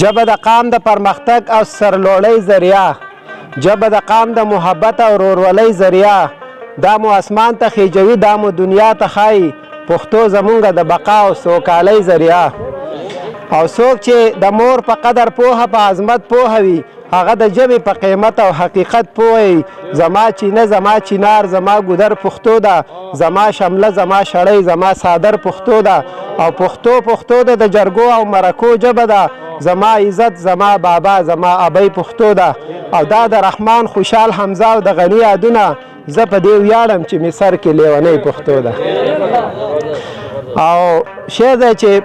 ژبه د قام د پرمختګ او سرلوړۍ ذریعه، ژبه د قام د محبت او ورورولۍ ذریعه، دا مو اسمان ته خیجوي، دا مو دنیا ته ښایي، پښتو زمونږ د بقا او سوکالۍ ذریعه. او څوک چې د مور په قدر پوهه په عظمت پوهه وي، هغه د ژبې په قیمت او حقیقت پوهوي. زما چینه زما چینار زما ګودر پښتو ده، زما شمله زما شړۍ زما صادر پښتو ده. او پښتو ده د جرګو او مرکو ژبه ده، زما عزت زما بابا زما ابۍ پښتو ده. او دا د رحمان خوشحال حمزه او د غني یادونه، زه په دې ویاړم چې مې سر کې لیونۍ پښتو ده. او شعر دی چې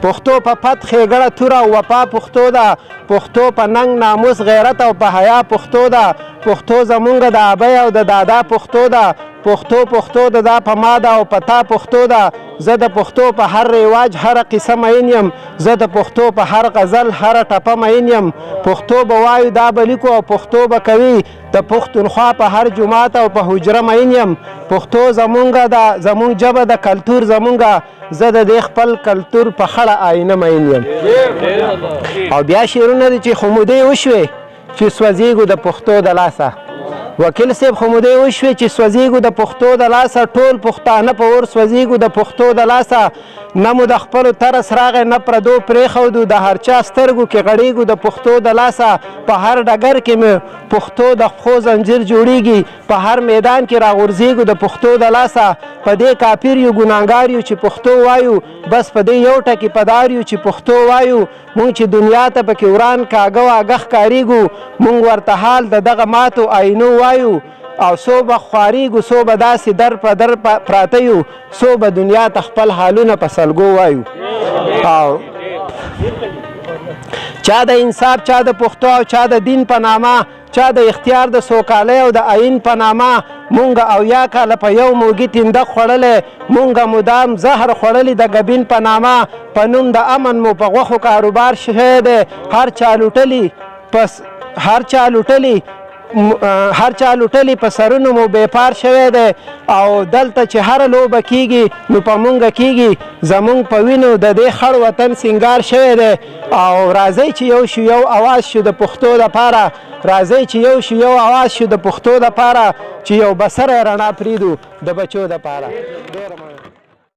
پښتو په پت ښېګړه توره او وفا پښتو ده، پښتو په ننګ ناموس غیرت او په حیا پښتو ده. پښتو زمونږ د ابۍ او د دادا پښتو ده، پښتو د دا په ما ده او په تا پښتو ده. زه د پښتو په هر رواج هره قصه مین یم، زه د پښتو په هر غزل هره ټپه مین یم. پښتو به وایو دا به لیکو او پښتو به کوي، د پښتونخوا په هر جومات او په حجره مین یم. پښتو زمونږ ده، زمونږ ژبه د کلتور زمونږه، زه د دې خپل کلتور په خړه آینه مین یم. او بیا شعرونه دي چې خمودې وشوې چې سوځېږو د پښتو د لاسه. وکیل صاحب خمودې وشوې چې سوځېږو د پښتو د لاسه، ټول پښتانه په اور سوځېږو د پښتو د لاسه. نه مو د خپلو ترس راغی نه پردو پرېښودو، د هر چا سترګو کې غړېږو د پښتو د لاسه. په هر ډګر کې مې پښتو د پښو زنجیر جوړېږي، په هر میدان کې راغورځېږو د پښتو د لاسه. په دې کافر یو ګناهګار یو چې پښتو وایو، بس په دې یو ټکي پدار یو چې پښتو وایو. مونږ چې دنیا ته پکې وران کاږه واږه ښکارېږو، مونږ ورته حال د دغه ماتو آینو وایو. او څو به خوارېږو څو به داسې در په در پراته یو، څو به دنیا ته خپل حالونه په سلګو وایو. او چا د انصاف چا د پښتو او چا د دین په نامه، چا د اختیار د سوکالۍ او د آئین په نامه. مونږ اویا کاله په یو موږي تندق خوړلی، مونږ مدام زهر خوړلی د ګبین په نامه. په نوم د امن مو په غوښو کاروبار شوی دی، هر چا لوټلی په سرونو مو بیپار شوی دی. او دلته چې هره لوبه کیږي نو په مونږه کیږي، زمونږ په وینو د دې خړ وطن سینګار شوی دی. او راځئ چې یو شو یو اواز شو د پښتو دپاره، راځئ چې یو شو یو اواز شو د پښتو دپاره، چې یو بسره رڼا پرېږدو د بچو دپاره.